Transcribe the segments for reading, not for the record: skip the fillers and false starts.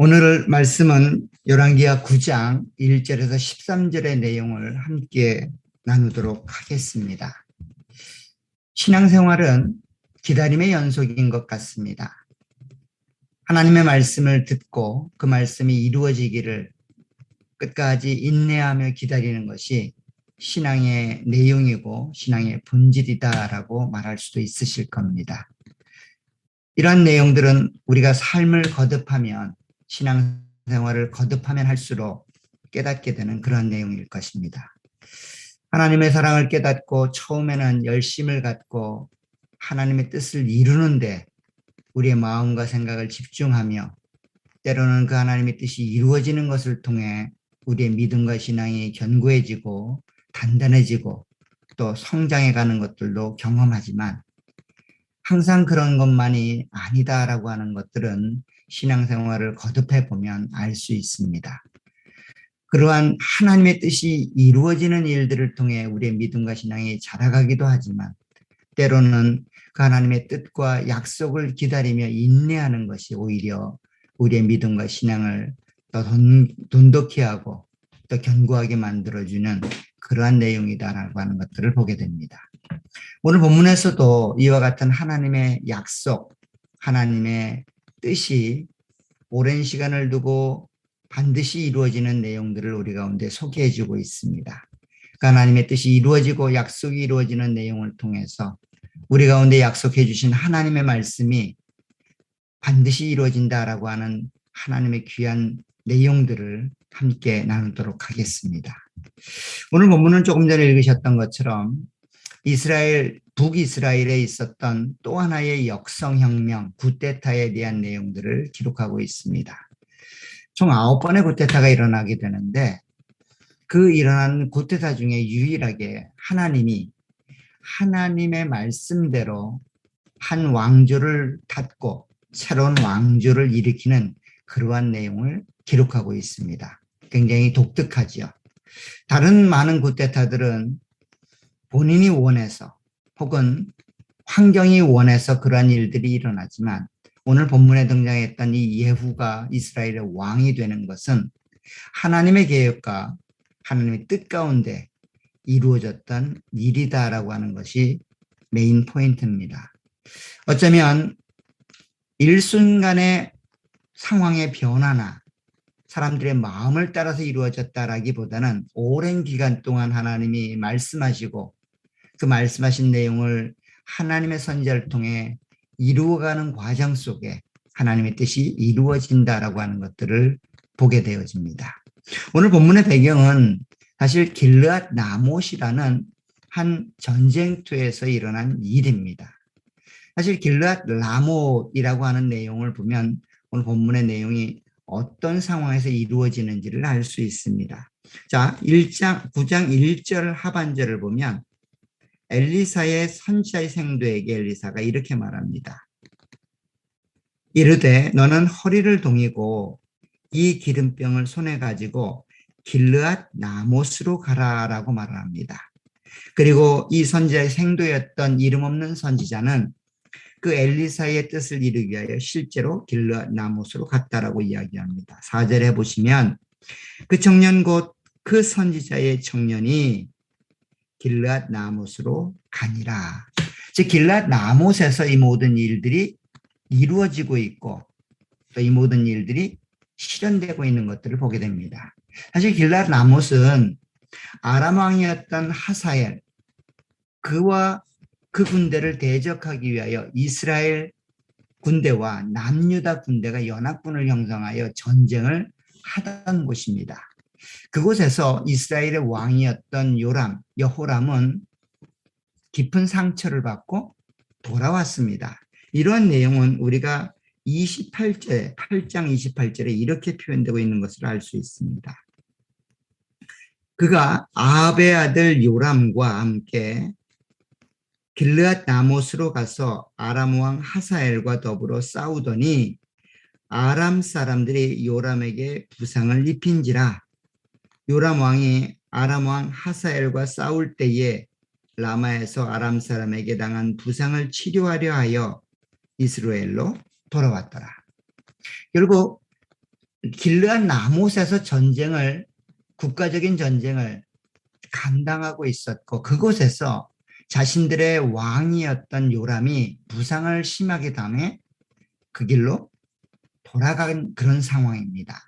오늘 말씀은 열왕기하 9장 1절에서 13절의 내용을 함께 나누도록 하겠습니다. 신앙생활은 기다림의 연속인 것 같습니다. 하나님의 말씀을 듣고 그 말씀이 이루어지기를 끝까지 인내하며 기다리는 것이 신앙의 내용이고 신앙의 본질이다라고 말할 수도 있으실 겁니다. 이러한 내용들은 우리가 삶을 거듭하면 신앙생활을 거듭하면 할수록 깨닫게 되는 그런 내용일 것입니다. 하나님의 사랑을 깨닫고 처음에는 열심을 갖고 하나님의 뜻을 이루는데 우리의 마음과 생각을 집중하며 때로는 그 하나님의 뜻이 이루어지는 것을 통해 우리의 믿음과 신앙이 견고해지고 단단해지고 또 성장해가는 것들도 경험하지만 항상 그런 것만이 아니다라고 하는 것들은 신앙생활을 거듭해 보면 알 수 있습니다. 그러한 하나님의 뜻이 이루어지는 일들을 통해 우리의 믿음과 신앙이 자라가기도 하지만 때로는 그 하나님의 뜻과 약속을 기다리며 인내하는 것이 오히려 우리의 믿음과 신앙을 더 돈독히 하고 더 견고하게 만들어주는 그러한 내용이다라고 하는 것들을 보게 됩니다. 오늘 본문에서도 이와 같은 하나님의 약속, 하나님의 뜻이 오랜 시간을 두고 반드시 이루어지는 내용들을 우리 가운데 소개해주고 있습니다. 그 하나님의 뜻이 이루어지고 약속이 이루어지는 내용을 통해서 우리 가운데 약속해 주신 하나님의 말씀이 반드시 이루어진다라고 하는 하나님의 귀한 내용들을 함께 나누도록 하겠습니다. 오늘 본문은 조금 전에 읽으셨던 것처럼 북이스라엘에 있었던 또 하나의 역성혁명, 구테타에 대한 내용들을 기록하고 있습니다. 총 9번의 구테타가 일어나게 되는데 그 일어난 구테타 중에 유일하게 하나님이 하나님의 말씀대로 한 왕조를 닫고 새로운 왕조를 일으키는 그러한 내용을 기록하고 있습니다. 굉장히 독특하죠. 다른 많은 구테타들은 본인이 원해서 혹은 환경이 원해서 그러한 일들이 일어나지만 오늘 본문에 등장했던 이 예후가 이스라엘의 왕이 되는 것은 하나님의 계획과 하나님의 뜻 가운데 이루어졌던 일이다라고 하는 것이 메인 포인트입니다. 어쩌면 일순간의 상황의 변화나 사람들의 마음을 따라서 이루어졌다라기보다는 오랜 기간 동안 하나님이 말씀하시고 그 말씀하신 내용을 하나님의 선지자를 통해 이루어가는 과정 속에 하나님의 뜻이 이루어진다라고 하는 것들을 보게 되어집니다. 오늘 본문의 배경은 사실 길르앗 라못이라는 한 전쟁터에서 일어난 일입니다. 사실 길르앗 라못이라고 하는 내용을 보면 오늘 본문의 내용이 어떤 상황에서 이루어지는지를 알 수 있습니다. 자, 9장 1절 하반절을 보면 엘리사의 선지자의 생도에게 엘리사가 이렇게 말합니다. 이르되 너는 허리를 동이고 이 기름병을 손에 가지고 길르앗 라못으로 가라라고 말을 합니다. 그리고 이 선지자의 생도였던 이름 없는 선지자는 그 엘리사의 뜻을 이루기 위하여 실제로 길르앗 라못으로 갔다라고 이야기합니다. 4절에 보시면 그 청년 곧 그 선지자의 청년이 길르앗 라못으로 가니라. 즉 길르앗 라못에서 이 모든 일들이 이루어지고 있고 또 이 모든 일들이 실현되고 있는 것들을 보게 됩니다. 사실 길르앗 라못은 아람 왕이었던 하사엘 그와 그 군대를 대적하기 위하여 이스라엘 군대와 남유다 군대가 연합군을 형성하여 전쟁을 하던 곳입니다. 그곳에서 이스라엘의 왕이었던 여호람은 깊은 상처를 받고 돌아왔습니다. 이런 내용은 우리가 8장 28절에 이렇게 표현되고 있는 것을 알 수 있습니다. 그가 아합의 아들 요람과 함께 길르앗 라못으로 가서 아람 왕 하사엘과 더불어 싸우더니 아람 사람들이 요람에게 부상을 입힌지라. 요람 왕이 아람 왕 하사엘과 싸울 때에 라마에서 아람 사람에게 당한 부상을 치료하려 하여 이스라엘로 돌아왔더라. 결국 길르앗 라못에서 국가적인 전쟁을 감당하고 있었고, 그곳에서 자신들의 왕이었던 요람이 부상을 심하게 당해 그 길로 돌아간 그런 상황입니다.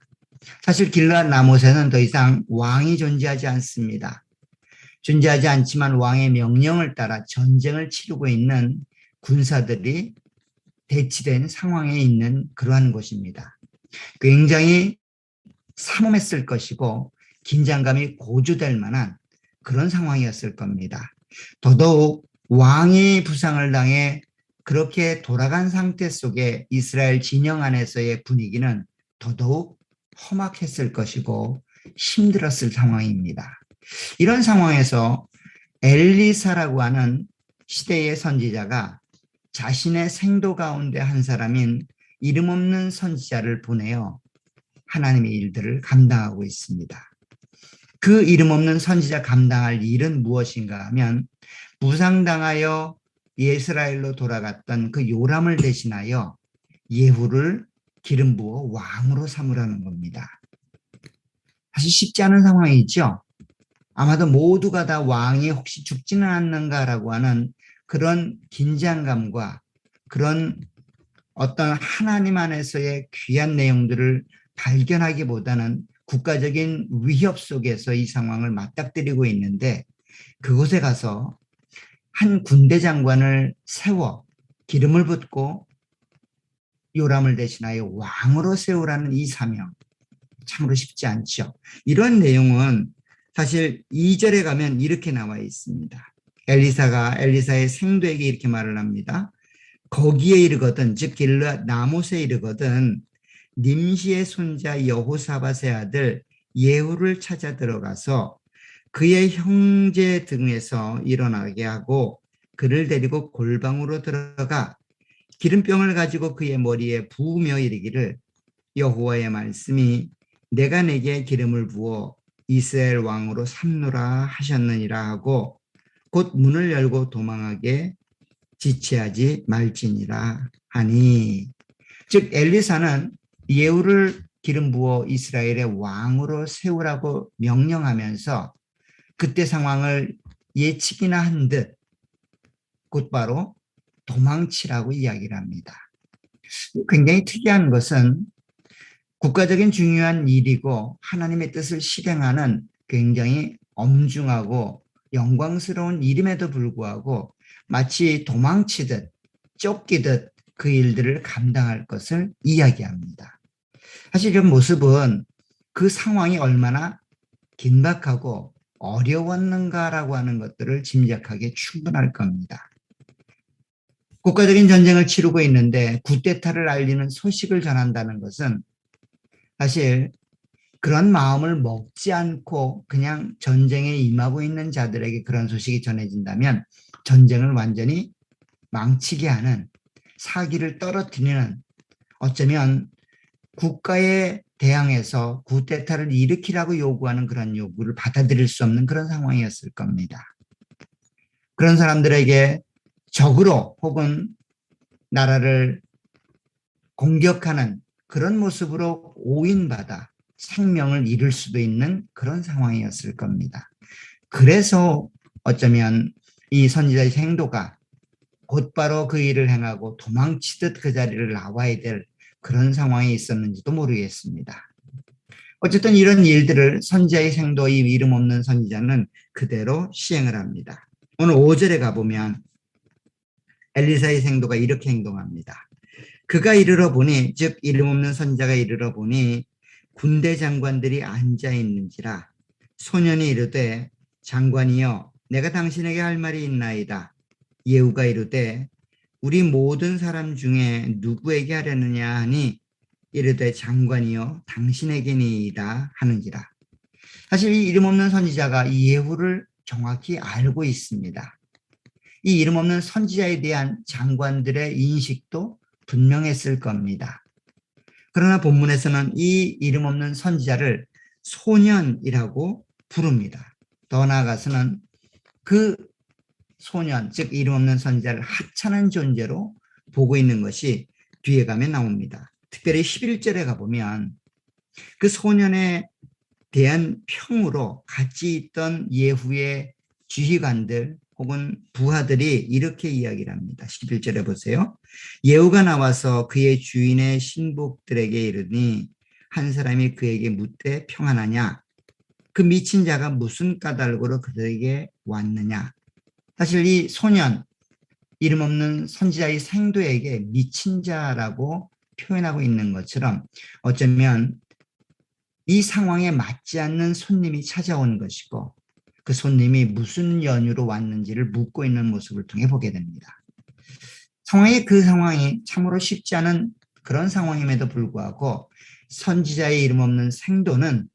사실 길르앗 라못에는 더 이상 왕이 존재하지 않습니다. 존재하지 않지만 왕의 명령을 따라 전쟁을 치르고 있는 군사들이 대치된 상황에 있는 그러한 곳입니다. 굉장히 삼엄했을 것이고 긴장감이 고조될 만한 그런 상황이었을 겁니다. 더더욱 왕이 부상을 당해 그렇게 돌아간 상태 속에 이스라엘 진영 안에서의 분위기는 더더욱 험악했을 것이고 힘들었을 상황입니다. 이런 상황에서 엘리사라고 하는 시대의 선지자가 자신의 생도 가운데 한 사람인 이름 없는 선지자를 보내어 하나님의 일들을 감당하고 있습니다. 그 이름 없는 선지자 감당할 일은 무엇인가 하면 부상당하여 이스라엘로 돌아갔던 그 요람을 대신하여 예후를 기름 부어 왕으로 삼으라는 겁니다. 사실 쉽지 않은 상황이죠. 아마도 모두가 다 왕이 혹시 죽지는 않는가라고 하는 그런 긴장감과 그런 어떤 하나님 안에서의 귀한 내용들을 발견하기보다는 국가적인 위협 속에서 이 상황을 맞닥뜨리고 있는데, 그곳에 가서 한 군대 장관을 세워 기름을 붓고 요람을 대신하여 왕으로 세우라는 이 사명, 참으로 쉽지 않죠. 이런 내용은 사실 2절에 가면 이렇게 나와 있습니다. 엘리사가 엘리사의 생도에게 이렇게 말을 합니다. 거기에 이르거든, 즉 길르앗 라못에 이르거든, 님시의 손자 여호사밧의 아들 예후를 찾아 들어가서 그의 형제 등에서 일어나게 하고 그를 데리고 골방으로 들어가 기름병을 가지고 그의 머리에 부으며 이르기를, 여호와의 말씀이 내가 내게 기름을 부어 이스라엘 왕으로 삼노라 하셨느니라 하고 곧 문을 열고 도망하게 지체하지 말지니라 하니. 즉 엘리사는 예후를 기름 부어 이스라엘의 왕으로 세우라고 명령하면서 그때 상황을 예측이나 한 듯 곧바로 도망치라고 이야기를 합니다. 굉장히 특이한 것은 국가적인 중요한 일이고 하나님의 뜻을 실행하는 굉장히 엄중하고 영광스러운 일임에도 불구하고 마치 도망치듯 쫓기듯 그 일들을 감당할 것을 이야기합니다. 사실 이런 모습은 그 상황이 얼마나 긴박하고 어려웠는가라고 하는 것들을 짐작하기 충분할 겁니다. 국가적인 전쟁을 치르고 있는데 쿠데타를 알리는 소식을 전한다는 것은 사실 그런 마음을 먹지 않고 그냥 전쟁에 임하고 있는 자들에게 그런 소식이 전해진다면 전쟁을 완전히 망치게 하는, 사기를 떨어뜨리는, 어쩌면 국가에 대항해서 쿠데타를 일으키라고 요구하는 그런 요구를 받아들일 수 없는 그런 상황이었을 겁니다. 그런 사람들에게 적으로 혹은 나라를 공격하는 그런 모습으로 오인받아 생명을 잃을 수도 있는 그런 상황이었을 겁니다. 그래서 어쩌면 이 선지자의 행도가 곧바로 그 일을 행하고 도망치듯 그 자리를 나와야 될 그런 상황이 있었는지도 모르겠습니다. 어쨌든 이런 일들을 선지자의 생도, 이 이름 없는 선지자는 그대로 시행을 합니다. 오늘 5절에 가보면 엘리사의 생도가 이렇게 행동합니다. 그가 이르러 보니, 즉 이름 없는 선지자가 이르러 보니 군대 장관들이 앉아 있는지라 소년이 이르되, 장관이여 내가 당신에게 할 말이 있나이다. 예후가 이르되, 우리 모든 사람 중에 누구에게 하려느냐 하니 이르되, 장관이여 당신에게니이다 하는지라. 사실 이 이름 없는 선지자가 이 예후를 정확히 알고 있습니다. 이 이름 없는 선지자에 대한 장관들의 인식도 분명했을 겁니다. 그러나 본문에서는 이 이름 없는 선지자를 소년이라고 부릅니다. 더 나아가서는 그 소년, 즉 이름 없는 선지자를 하찮은 존재로 보고 있는 것이 뒤에 가면 나옵니다. 특별히 11절에 가보면 그 소년에 대한 평으로 같이 있던 예후의 지휘관들 혹은 부하들이 이렇게 이야기를 합니다. 11절에 보세요. 예후가 나와서 그의 주인의 신복들에게 이르니 한 사람이 그에게 묻되 평안하냐? 그 미친 자가 무슨 까닭으로 그들에게 왔느냐? 사실 이 소년, 이름 없는 선지자의 생도에게 미친 자라고 표현하고 있는 것처럼 어쩌면 이 상황에 맞지 않는 손님이 찾아온 것이고 그 손님이 무슨 연유로 왔는지를 묻고 있는 모습을 통해 보게 됩니다. 그 상황이 참으로 쉽지 않은 그런 상황임에도 불구하고 선지자의 이름 없는 생도는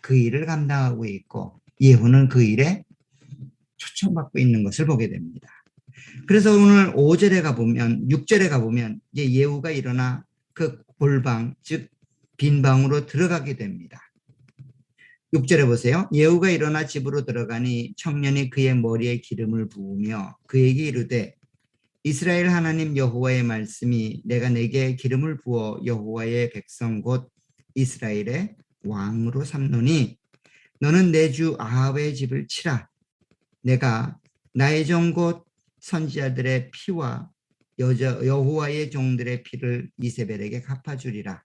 그 일을 감당하고 있고 예후는 그 일에 초청받고 있는 것을 보게 됩니다. 그래서 오늘 5절에 가보면 6절에 가보면 이제 예후가 일어나 그 골방 즉 빈 방으로 들어가게 됩니다. 6절에 보세요. 예후가 일어나 집으로 들어가니 청년이 그의 머리에 기름을 부으며 그에게 이르되 이스라엘 하나님 여호와의 말씀이 내가 내게 기름을 부어 여호와의 백성 곧 이스라엘의 왕으로 삼노니 너는 내 주 아합의 집을 치라. 내가 나의 종 곧 선지자들의 피와 여호와의 종들의 피를 이세벨에게 갚아주리라.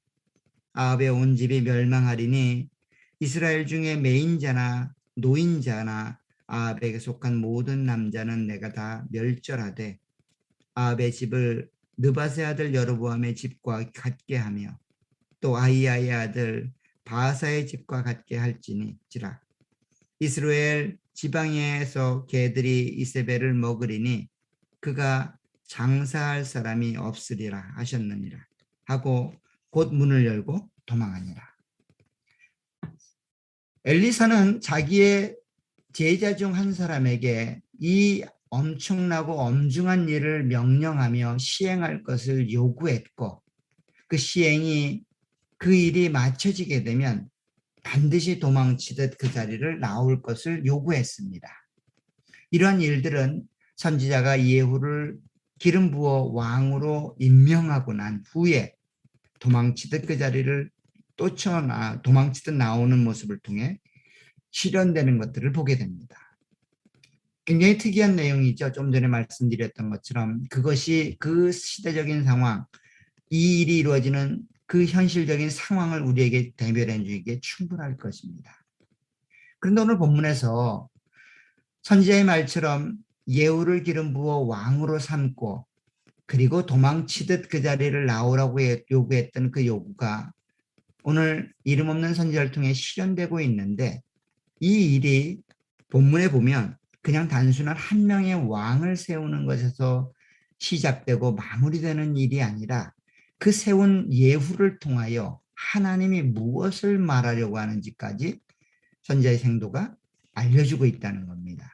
아합의 온 집이 멸망하리니 이스라엘 중에 매인자나 노인자나 아합에게 속한 모든 남자는 내가 다 멸절하되 아합의 집을 느바세 아들 여로보암의 집과 같게 하며 또 아히야의 아들 바하사의 집과 같게 할지니라. 이스라엘 지방에서 개들이 이세벨을 먹으리니 그가 장사할 사람이 없으리라 하셨느니라 하고 곧 문을 열고 도망하니라. 엘리사는 자기의 제자 중 한 사람에게 이 엄청나고 엄중한 일을 명령하며 시행할 것을 요구했고 그 시행이 그 일이 맞춰지게 되면 반드시 도망치듯 그 자리를 나올 것을 요구했습니다. 이러한 일들은 선지자가 예후를 기름 부어 왕으로 임명하고 난 후에 도망치듯 그 자리를 도망치듯 나오는 모습을 통해 실현되는 것들을 보게 됩니다. 굉장히 특이한 내용이죠. 좀 전에 말씀드렸던 것처럼 그것이 그 시대적인 상황, 이 일이 이루어지는 그 현실적인 상황을 우리에게 대변해 주기에 충분할 것입니다. 그런데 오늘 본문에서 선지자의 말처럼 예후를 기름 부어 왕으로 삼고 그리고 도망치듯 그 자리를 나오라고 요구했던 그 요구가 오늘 이름 없는 선지자를 통해 실현되고 있는데 이 일이 본문에 보면 그냥 단순한 한 명의 왕을 세우는 것에서 시작되고 마무리되는 일이 아니라 그 세운 예후를 통하여 하나님이 무엇을 말하려고 하는지까지 선지자의 생도가 알려주고 있다는 겁니다.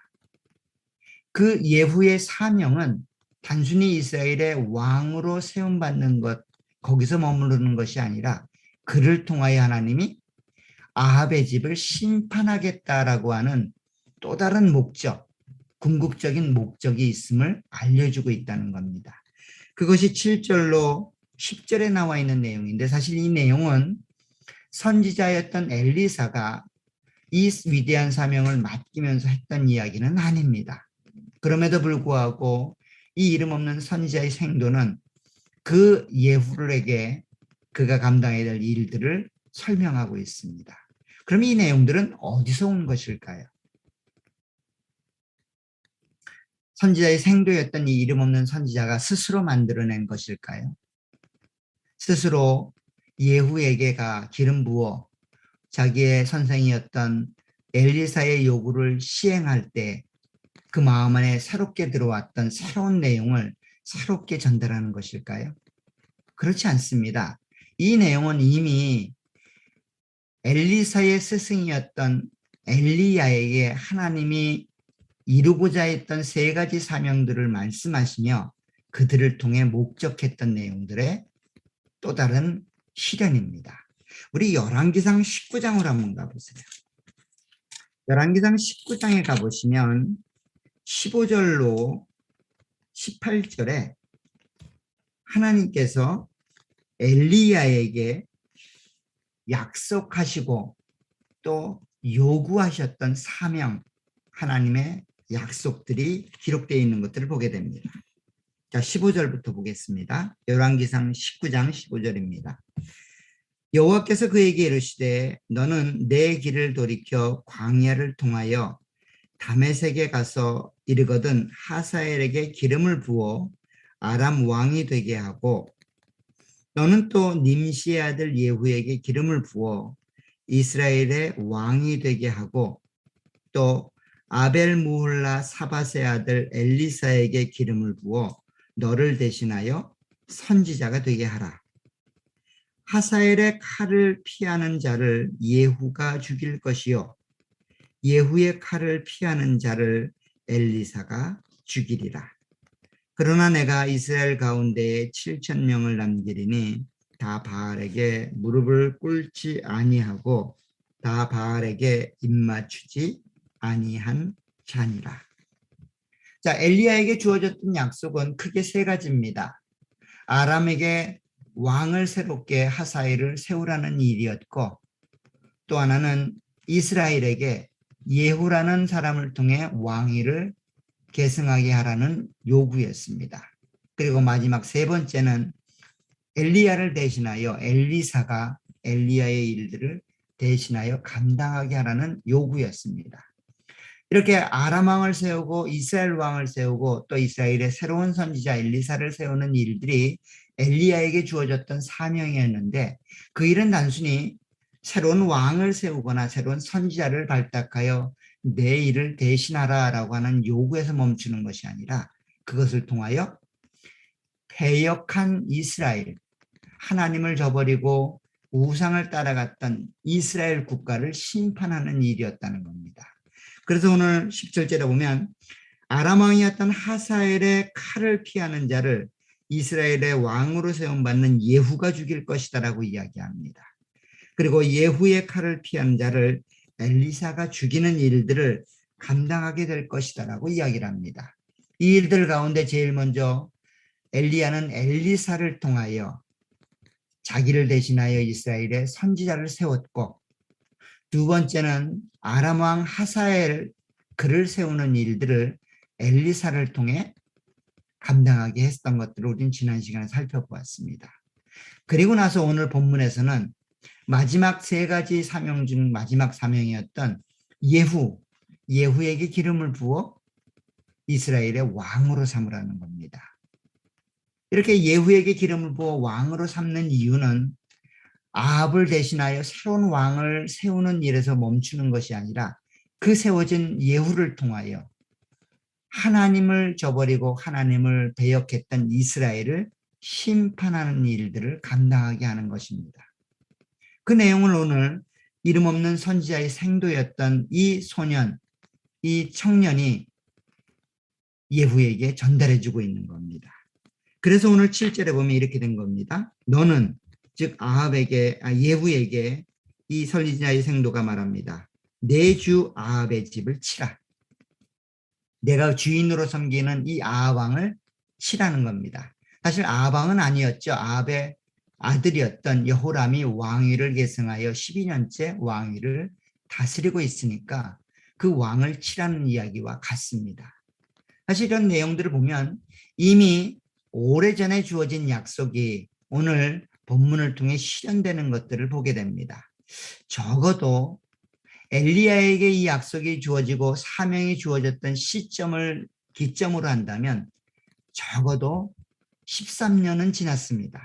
그 예후의 사명은 단순히 이스라엘의 왕으로 세움받는 것, 거기서 머무르는 것이 아니라 그를 통하여 하나님이 아합의 집을 심판하겠다라고 하는 또 다른 목적, 궁극적인 목적이 있음을 알려주고 있다는 겁니다. 그것이 7절로 10절에 나와 있는 내용인데 사실 이 내용은 선지자였던 엘리사가 이 위대한 사명을 맡기면서 했던 이야기는 아닙니다. 그럼에도 불구하고 이 이름 없는 선지자의 생도는 그 예후에게 그가 감당해야 될 일들을 설명하고 있습니다. 그럼 이 내용들은 어디서 온 것일까요? 선지자의 생도였던 이 이름 없는 선지자가 스스로 만들어낸 것일까요? 스스로 예후에게가 기름 부어 자기의 선생이었던 엘리사의 요구를 시행할 때 그 마음 안에 새롭게 들어왔던 새로운 내용을 새롭게 전달하는 것일까요? 그렇지 않습니다. 이 내용은 이미 엘리사의 스승이었던 엘리야에게 하나님이 이루고자 했던 세 가지 사명들을 말씀하시며 그들을 통해 목적했던 내용들의 또 다른 실현입니다. 우리 열왕기상 19장으로 한번 가보세요. 열왕기상 19장에 가보시면 15절로 18절에 하나님께서 엘리야에게 약속하시고 또 요구하셨던 사명, 하나님의 약속들이 기록되어 있는 것들을 보게 됩니다. 자, 15절부터 보겠습니다. 열왕기상 19장 15절입니다. 여호와께서 그에게 이르시되 너는 내 길을 돌이켜 광야를 통하여 다메섹에 가서 이르거든 하사엘에게 기름을 부어 아람 왕이 되게 하고 너는 또 님시의 아들 예후에게 기름을 부어 이스라엘의 왕이 되게 하고 또 아벨무홀라 사밧의 아들 엘리사에게 기름을 부어 너를 대신하여 선지자가 되게 하라. 하사엘의 칼을 피하는 자를 예후가 죽일 것이요 예후의 칼을 피하는 자를 엘리사가 죽이리라. 그러나 내가 이스라엘 가운데에 7,000명을 남기리니 다 바알에게 무릎을 꿇지 아니하고 다 바알에게 입맞추지 아니한 자니라. 자, 엘리야에게 주어졌던 약속은 크게 세 가지입니다. 아람에게 왕을 새롭게 하사엘을 세우라는 일이었고 또 하나는 이스라엘에게 예후라는 사람을 통해 왕위를 계승하게 하라는 요구였습니다. 그리고 마지막 세 번째는 엘리야를 대신하여 엘리사가 엘리야의 일들을 대신하여 감당하게 하라는 요구였습니다. 이렇게 아람 왕을 세우고 이스라엘 왕을 세우고 또 이스라엘의 새로운 선지자 엘리사를 세우는 일들이 엘리야에게 주어졌던 사명이었는데 그 일은 단순히 새로운 왕을 세우거나 새로운 선지자를 발탁하여 내 일을 대신하라라고 하는 요구에서 멈추는 것이 아니라 그것을 통하여 패역한 이스라엘, 하나님을 저버리고 우상을 따라갔던 이스라엘 국가를 심판하는 일이었다는 겁니다. 그래서 오늘 17절에 보면 아람 왕이었던 하사엘의 칼을 피하는 자를 이스라엘의 왕으로 세움받는 예후가 죽일 것이다라고 이야기합니다. 그리고 예후의 칼을 피한 자를 엘리사가 죽이는 일들을 감당하게 될 것이다라고 이야기를 합니다. 이 일들 가운데 제일 먼저 엘리야는 엘리사를 통하여 자기를 대신하여 이스라엘의 선지자를 세웠고 두 번째는 아람 왕 하사엘 그를 세우는 일들을 엘리사를 통해 감당하게 했던 것들을 우리는 지난 시간에 살펴보았습니다. 그리고 나서 오늘 본문에서는 마지막 세 가지 사명 중 마지막 사명이었던 예후에게 기름을 부어 이스라엘의 왕으로 삼으라는 겁니다. 이렇게 예후에게 기름을 부어 왕으로 삼는 이유는 아합을 대신하여 새로운 왕을 세우는 일에서 멈추는 것이 아니라 그 세워진 예후를 통하여 하나님을 저버리고 하나님을 배역했던 이스라엘을 심판하는 일들을 감당하게 하는 것입니다. 그 내용을 오늘 이름 없는 선지자의 생도였던 이 소년, 이 청년이 예후에게 전달해주고 있는 겁니다. 그래서 오늘 7절에 보면 이렇게 된 겁니다. 너는 즉 예후에게 이 선지자의 생도가 말합니다. 내 주 아합의 집을 치라. 내가 주인으로 섬기는 이 아합 왕을 치라는 겁니다. 사실 아합 왕은 아니었죠. 아합의 아들이었던 여호람이 왕위를 계승하여 12년째 왕위를 다스리고 있으니까 그 왕을 치라는 이야기와 같습니다. 사실 이런 내용들을 보면 이미 오래전에 주어진 약속이 오늘 본문을 통해 실현되는 것들을 보게 됩니다. 적어도 엘리야에게 이 약속이 주어지고 사명이 주어졌던 시점을 기점으로 한다면 적어도 13년은 지났습니다.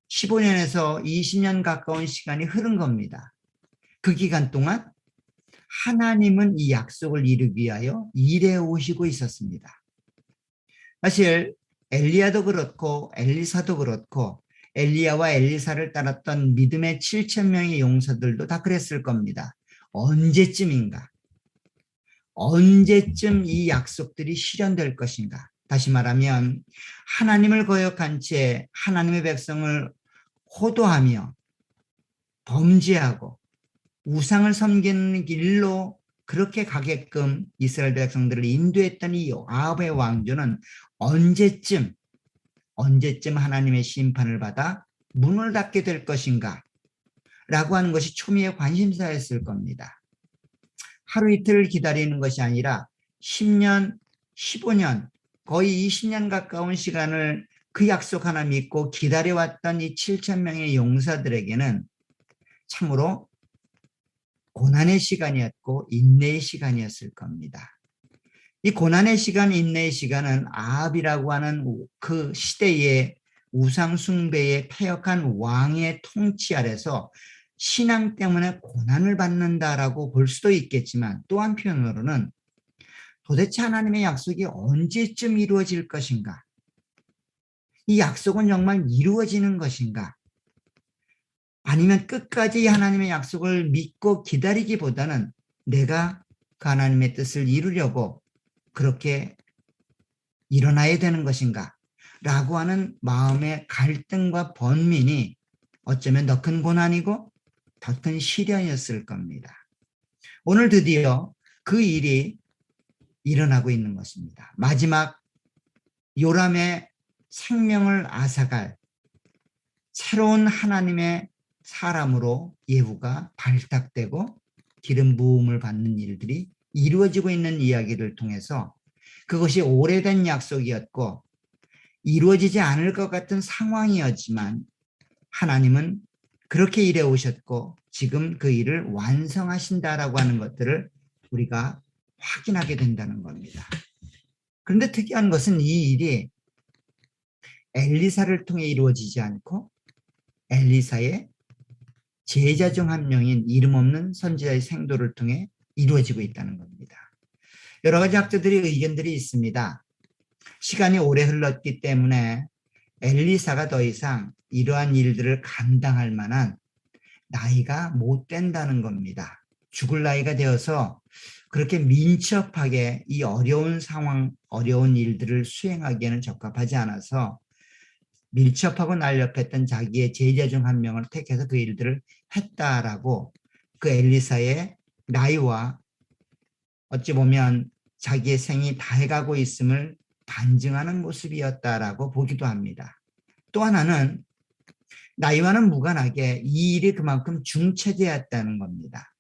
15년에서 20년 가까운 시간이 흐른 겁니다. 그 기간 동안 하나님은 이 약속을 이루기 위하여 일해 오시고 있었습니다. 사실 엘리야도 그렇고 엘리사도 그렇고 엘리야와 엘리사를 따랐던 믿음의 7,000명의 용사들도 다 그랬을 겁니다. 언제쯤인가? 언제쯤 이 약속들이 실현될 것인가? 다시 말하면 하나님을 거역한 채 하나님의 백성을 호도하며 범죄하고 우상을 섬기는 길로 그렇게 가게끔 이스라엘 백성들을 인도했던 이 아합의 왕조는 언제쯤 하나님의 심판을 받아 문을 닫게 될 것인가? 라고 하는 것이 초미의 관심사였을 겁니다. 하루 이틀 기다리는 것이 아니라 10년, 15년, 거의 20년 가까운 시간을 그 약속 하나 믿고 기다려왔던 이 7천 명의 용사들에게는 참으로 고난의 시간이었고 인내의 시간이었을 겁니다. 이 고난의 시간, 인내의 시간은 아합이라고 하는 그 시대의 우상 숭배에 패역한 왕의 통치 아래서 신앙 때문에 고난을 받는다라고 볼 수도 있겠지만, 또 한편으로는 도대체 하나님의 약속이 언제쯤 이루어질 것인가? 이 약속은 정말 이루어지는 것인가? 아니면 끝까지 하나님의 약속을 믿고 기다리기보다는 내가 그 하나님의 뜻을 이루려고 그렇게 일어나야 되는 것인가? 라고 하는 마음의 갈등과 번민이 어쩌면 더 큰 고난이고 더 큰 시련이었을 겁니다. 오늘 드디어 그 일이 일어나고 있는 것입니다. 마지막 요람의 생명을 앗아갈 새로운 하나님의 사람으로 예후가 발탁되고 기름 부음을 받는 일들이 이루어지고 있는 이야기를 통해서 그것이 오래된 약속이었고 이루어지지 않을 것 같은 상황이었지만 하나님은 그렇게 일해 오셨고 지금 그 일을 완성하신다라고 하는 것들을 우리가 확인하게 된다는 겁니다. 그런데 특이한 것은 이 일이 엘리사를 통해 이루어지지 않고 엘리사의 제자 중 한 명인 이름 없는 선지자의 생도를 통해 이루어지고 있다는 겁니다. 여러 가지 학자들의 의견들이 있습니다. 시간이 오래 흘렀기 때문에 엘리사가 더 이상 이러한 일들을 감당할 만한 나이가 못 된다는 겁니다. 죽을 나이가 되어서 그렇게 민첩하게 이 어려운 상황, 어려운 일들을 수행하기에는 적합하지 않아서 밀접하고 날렵했던 자기의 제자 중 한 명을 택해서 그 일들을 했다라고 그 엘리사의 나이와 어찌 보면 자기의 생이 다해가고 있음을 반증하는 모습이었다라고 보기도 합니다. 또 하나는 나이와는 무관하게 이 일이 그만큼 중차대했다는 겁니다.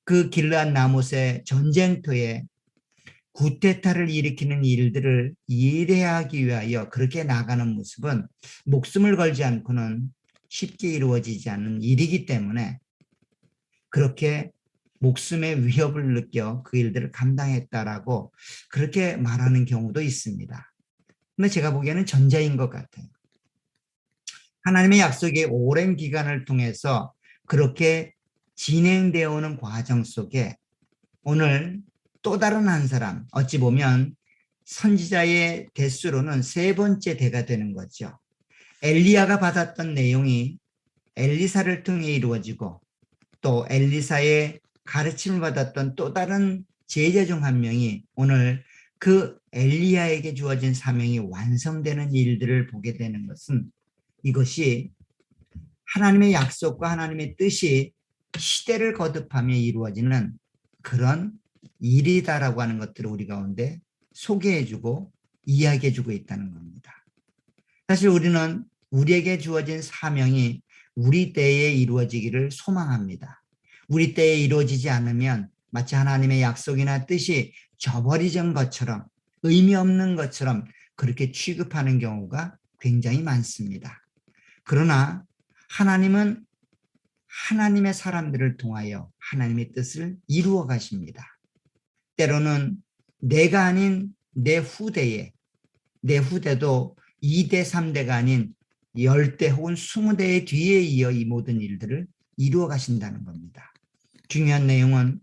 그 길르앗 나못의 전쟁터에 구테타를 일으키는 일들을 이해하기 위하여 그렇게 나가는 모습은 목숨을 걸지 않고는 쉽게 이루어지지 않는 일이기 때문에 그렇게 목숨의 위협을 느껴 그 일들을 감당했다라고 그렇게 말하는 경우도 있습니다. 근데 제가 보기에는 전자인 것 같아요. 하나님의 약속의 오랜 기간을 통해서 그렇게 진행되어 오는 과정 속에 오늘 또 다른 한 사람, 어찌 보면 선지자의 대수로는 세 번째 대가 되는 거죠. 엘리야가 받았던 내용이 엘리사를 통해 이루어지고 또 엘리사의 가르침을 받았던 또 다른 제자 중 한 명이 오늘 그 엘리야에게 주어진 사명이 완성되는 일들을 보게 되는 것은 이것이 하나님의 약속과 하나님의 뜻이 시대를 거듭하며 이루어지는 그런 일이다라고 하는 것들을 우리 가운데 소개해주고 이야기해주고 있다는 겁니다. 사실 우리는 우리에게 주어진 사명이 우리 때에 이루어지기를 소망합니다. 우리 때에 이루어지지 않으면 마치 하나님의 약속이나 뜻이 저버리진 것처럼 의미 없는 것처럼 그렇게 취급하는 경우가 굉장히 많습니다. 그러나 하나님은 하나님의 사람들을 통하여 하나님의 뜻을 이루어 가십니다. 때로는 내가 아닌 내 후대에, 내 후대도 2대, 3대가 아닌 10대 혹은 20대의 뒤에 이어 이 모든 일들을 이루어 가신다는 겁니다. 중요한 내용은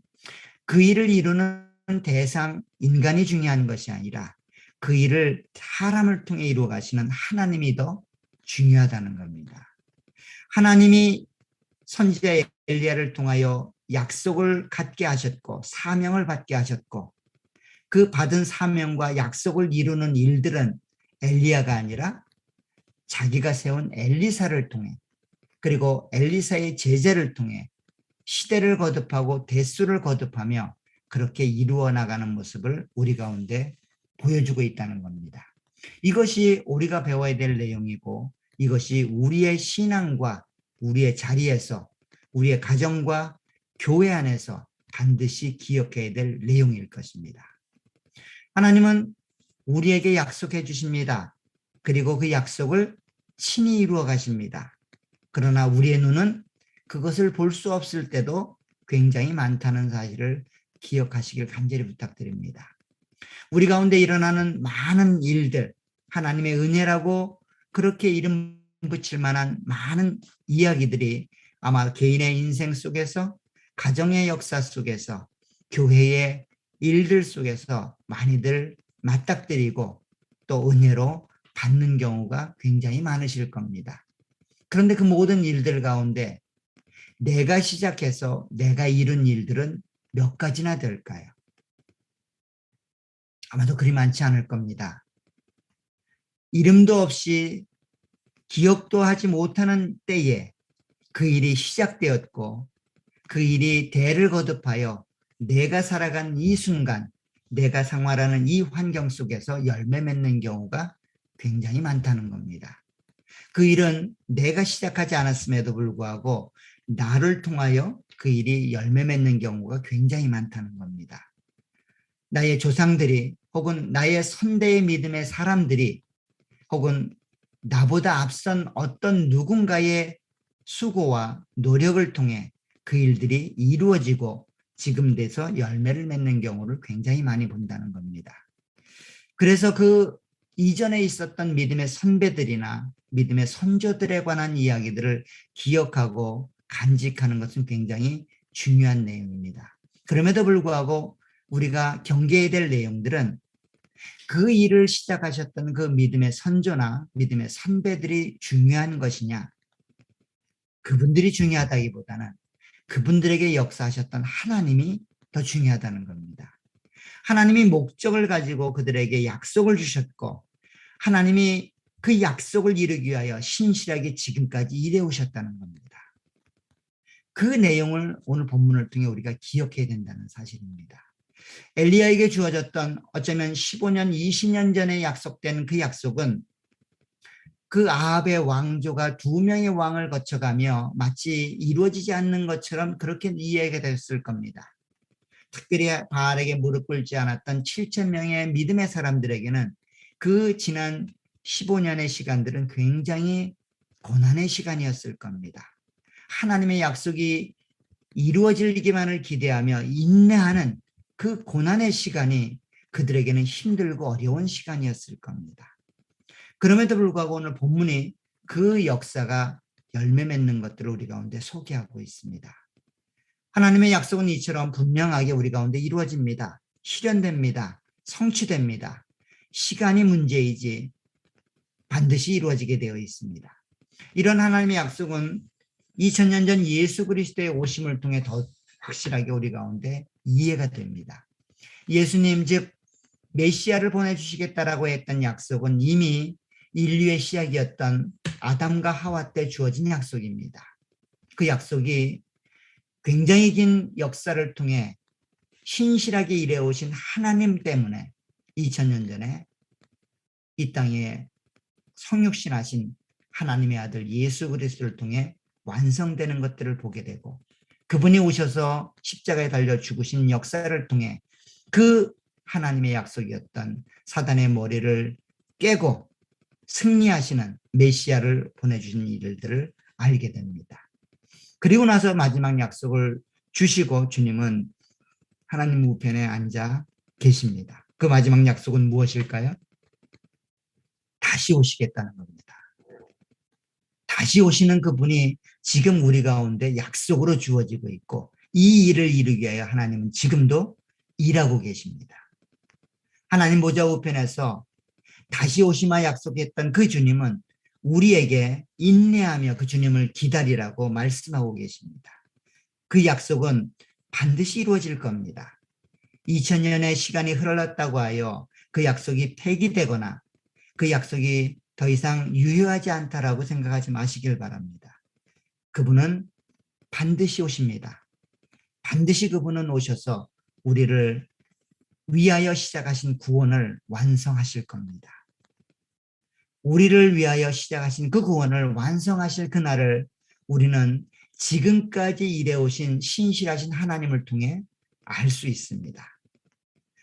그 일을 이루는 대상, 인간이 중요한 것이 아니라 그 일을 사람을 통해 이루어 가시는 하나님이 더 중요하다는 겁니다. 하나님이 선지자 엘리야를 통하여 약속을 갖게 하셨고 사명을 받게 하셨고 그 받은 사명과 약속을 이루는 일들은 엘리야가 아니라 자기가 세운 엘리사를 통해 그리고 엘리사의 제자를 통해 시대를 거듭하고 대수를 거듭하며 그렇게 이루어 나가는 모습을 우리 가운데 보여주고 있다는 겁니다. 이것이 우리가 배워야 될 내용이고 이것이 우리의 신앙과 우리의 자리에서 우리의 가정과 교회 안에서 반드시 기억해야 될 내용일 것입니다. 하나님은 우리에게 약속해 주십니다. 그리고 그 약속을 친히 이루어 가십니다. 그러나 우리의 눈은 그것을 볼 수 없을 때도 굉장히 많다는 사실을 기억하시길 간절히 부탁드립니다. 우리 가운데 일어나는 많은 일들, 하나님의 은혜라고 그렇게 이름 붙일 만한 많은 이야기들이 아마 개인의 인생 속에서, 가정의 역사 속에서, 교회의 일들 속에서 많이들 맞닥뜨리고 또 은혜로 받는 경우가 굉장히 많으실 겁니다. 그런데 그 모든 일들 가운데 내가 시작해서 내가 이룬 일들은 몇 가지나 될까요? 아마도 그리 많지 않을 겁니다. 이름도 없이 기억도 하지 못하는 때에 그 일이 시작되었고 그 일이 대를 거듭하여 내가 살아간 이 순간, 내가 생활하는 이 환경 속에서 열매 맺는 경우가 굉장히 많다는 겁니다. 그 일은 내가 시작하지 않았음에도 불구하고 나를 통하여 그 일이 열매 맺는 경우가 굉장히 많다는 겁니다. 나의 조상들이 혹은 나의 선대의 믿음의 사람들이 혹은 나보다 앞선 어떤 누군가의 수고와 노력을 통해 그 일들이 이루어지고 지금 돼서 열매를 맺는 경우를 굉장히 많이 본다는 겁니다. 그래서 그 이전에 있었던 믿음의 선배들이나 믿음의 선조들에 관한 이야기들을 기억하고 간직하는 것은 굉장히 중요한 내용입니다. 그럼에도 불구하고 우리가 경계해야 될 내용들은 그 일을 시작하셨던 그 믿음의 선조나 믿음의 선배들이 중요한 것이냐, 그분들이 중요하다기보다는 그분들에게 역사하셨던 하나님이 더 중요하다는 겁니다. 하나님이 목적을 가지고 그들에게 약속을 주셨고 하나님이 그 약속을 이루기 위하여 신실하게 지금까지 일해오셨다는 겁니다. 그 내용을 오늘 본문을 통해 우리가 기억해야 된다는 사실입니다. 엘리야에게 주어졌던 어쩌면 15년, 20년 전에 약속된 그 약속은 그 아합의 왕조가 두 명의 왕을 거쳐가며 마치 이루어지지 않는 것처럼 그렇게 이해가 됐을 겁니다. 특별히 바알에게 무릎 꿇지 않았던 7천 명의 믿음의 사람들에게는 그 지난 15년의 시간들은 굉장히 고난의 시간이었을 겁니다. 하나님의 약속이 이루어지기만을 기대하며 인내하는 그 고난의 시간이 그들에게는 힘들고 어려운 시간이었을 겁니다. 그럼에도 불구하고 오늘 본문이 그 역사가 열매 맺는 것들을 우리 가운데 소개하고 있습니다. 하나님의 약속은 이처럼 분명하게 우리 가운데 이루어집니다. 실현됩니다. 성취됩니다. 시간이 문제이지 반드시 이루어지게 되어 있습니다. 이런 하나님의 약속은 2000년 전 예수 그리스도의 오심을 통해 더 확실하게 우리 가운데 이해가 됩니다. 예수님 즉 메시아를 보내주시겠다라고 했던 약속은 이미 인류의 시작이었던 아담과 하와 때 주어진 약속입니다. 그 약속이 굉장히 긴 역사를 통해 신실하게 일해오신 하나님 때문에 2000년 전에 이 땅에 성육신하신 하나님의 아들 예수 그리스도를 통해 완성되는 것들을 보게 되고 그분이 오셔서 십자가에 달려 죽으신 역사를 통해 그 하나님의 약속이었던 사단의 머리를 깨고 승리하시는 메시아를 보내주신 일들을 알게 됩니다. 그리고 나서 마지막 약속을 주시고 주님은 하나님 우편에 앉아 계십니다. 그 마지막 약속은 무엇일까요? 다시 오시겠다는 겁니다. 다시 오시는 그분이 지금 우리 가운데 약속으로 주어지고 있고 이 일을 이루기 위하여 하나님은 지금도 일하고 계십니다. 하나님 보좌 우편에서 다시 오시마 약속했던 그 주님은 우리에게 인내하며 그 주님을 기다리라고 말씀하고 계십니다. 그 약속은 반드시 이루어질 겁니다. 2000년의 시간이 흘렀다고 하여 그 약속이 폐기되거나 그 약속이 더 이상 유효하지 않다라고 생각하지 마시길 바랍니다. 그분은 반드시 오십니다. 반드시 그분은 오셔서 우리를 위하여 시작하신 구원을 완성하실 겁니다. 우리를 위하여 시작하신 그 구원을 완성하실 그날을 우리는 지금까지 일해오신 신실하신 하나님을 통해 알 수 있습니다.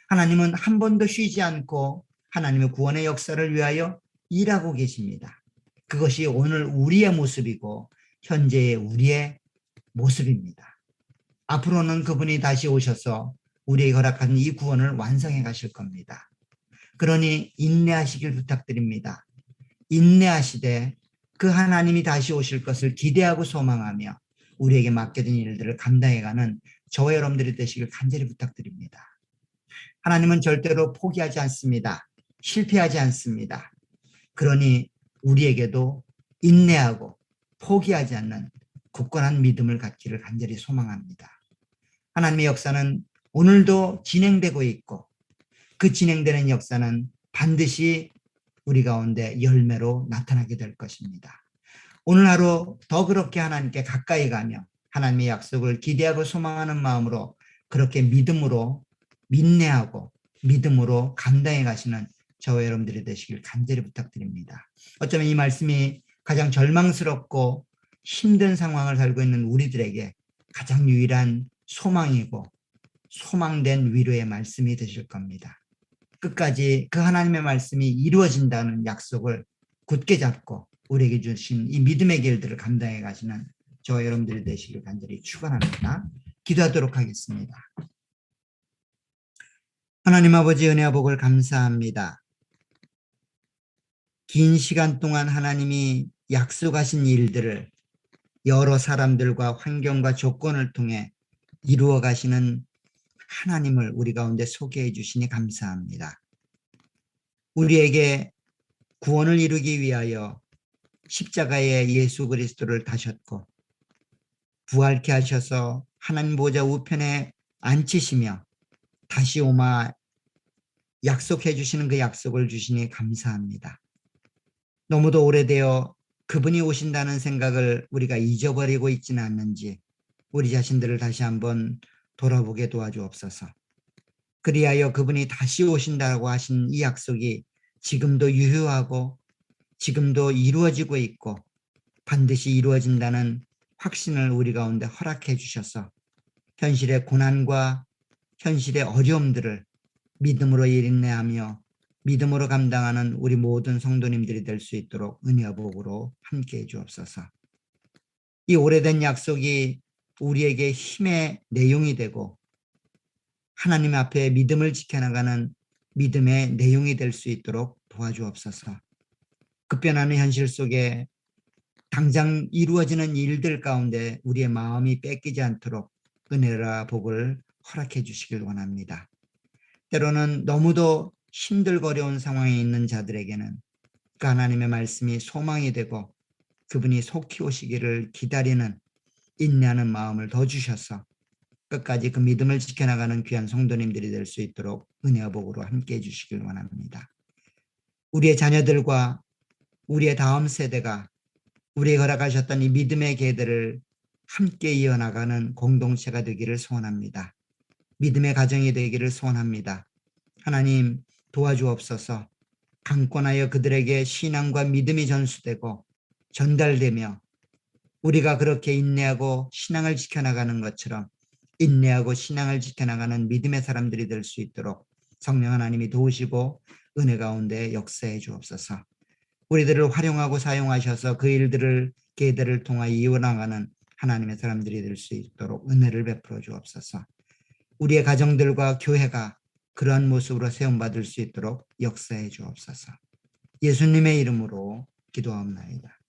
하나님은 한 번도 쉬지 않고 하나님의 구원의 역사를 위하여 일하고 계십니다. 그것이 오늘 우리의 모습이고 현재의 우리의 모습입니다. 앞으로는 그분이 다시 오셔서 우리에게 허락한 이 구원을 완성해 가실 겁니다. 그러니 인내하시길 부탁드립니다. 인내하시되 그 하나님이 다시 오실 것을 기대하고 소망하며 우리에게 맡겨진 일들을 감당해가는 저와 여러분들이 되시길 간절히 부탁드립니다. 하나님은 절대로 포기하지 않습니다. 실패하지 않습니다. 그러니 우리에게도 인내하고 포기하지 않는 굳건한 믿음을 갖기를 간절히 소망합니다. 하나님의 역사는 오늘도 진행되고 있고 그 진행되는 역사는 반드시 우리 가운데 열매로 나타나게 될 것입니다. 오늘 하루 더 그렇게 하나님께 가까이 가며 하나님의 약속을 기대하고 소망하는 마음으로 그렇게 믿음으로 민내하고 믿음으로 감당해 가시는 저와 여러분들이 되시길 간절히 부탁드립니다. 어쩌면 이 말씀이 가장 절망스럽고 힘든 상황을 살고 있는 우리들에게 가장 유일한 소망이고 소망된 위로의 말씀이 되실 겁니다. 끝까지 그 하나님의 말씀이 이루어진다는 약속을 굳게 잡고 우리에게 주신 이 믿음의 길들을 감당해 가시는 저와 여러분들이 되시길 간절히 축원합니다. 기도하도록 하겠습니다. 하나님 아버지 은혜와 복을 감사합니다. 긴 시간 동안 하나님이 약속하신 일들을 여러 사람들과 환경과 조건을 통해 이루어 가시는 하나님을 우리 가운데 소개해 주시니 감사합니다. 우리에게 구원을 이루기 위하여 십자가에 예수 그리스도를 다셨고 부활케 하셔서 하나님 보좌 우편에 앉히시며 다시 오마 약속해 주시는 그 약속을 주시니 감사합니다. 너무도 오래되어 그분이 오신다는 생각을 우리가 잊어버리고 있지는 않는지 우리 자신들을 다시 한번 돌아보게 도와주옵소서. 그리하여 그분이 다시 오신다고 하신 이 약속이 지금도 유효하고 지금도 이루어지고 있고 반드시 이루어진다는 확신을 우리 가운데 허락해 주셔서 현실의 고난과 현실의 어려움들을 믿음으로 인내하며 믿음으로 감당하는 우리 모든 성도님들이 될 수 있도록 은혜와 복으로 함께해 주옵소서. 이 오래된 약속이 우리에게 힘의 내용이 되고 하나님 앞에 믿음을 지켜나가는 믿음의 내용이 될 수 있도록 도와주옵소서. 급변하는 현실 속에 당장 이루어지는 일들 가운데 우리의 마음이 뺏기지 않도록 은혜와 복을 허락해 주시길 원합니다. 때로는 너무도 힘들고 어려운 상황에 있는 자들에게는 그 하나님의 말씀이 소망이 되고 그분이 속히 오시기를 기다리는 인내하는 마음을 더 주셔서 끝까지 그 믿음을 지켜나가는 귀한 성도님들이 될 수 있도록 은혜와 복으로 함께해 주시길 원합니다. 우리의 자녀들과 우리의 다음 세대가 우리에게 허락하셨던 이 믿음의 계대를 함께 이어나가는 공동체가 되기를 소원합니다. 믿음의 가정이 되기를 소원합니다. 하나님 도와주옵소서. 강권하여 그들에게 신앙과 믿음이 전수되고 전달되며 우리가 그렇게 인내하고 신앙을 지켜나가는 것처럼 인내하고 신앙을 지켜나가는 믿음의 사람들이 될 수 있도록 성령 하나님이 도우시고 은혜 가운데 역사해 주옵소서. 우리들을 활용하고 사용하셔서 그 일들을 계대를 통하여 이어나가는 하나님의 사람들이 될 수 있도록 은혜를 베풀어 주옵소서. 우리의 가정들과 교회가 그러한 모습으로 세움받을 수 있도록 역사해 주옵소서. 예수님의 이름으로 기도하옵나이다.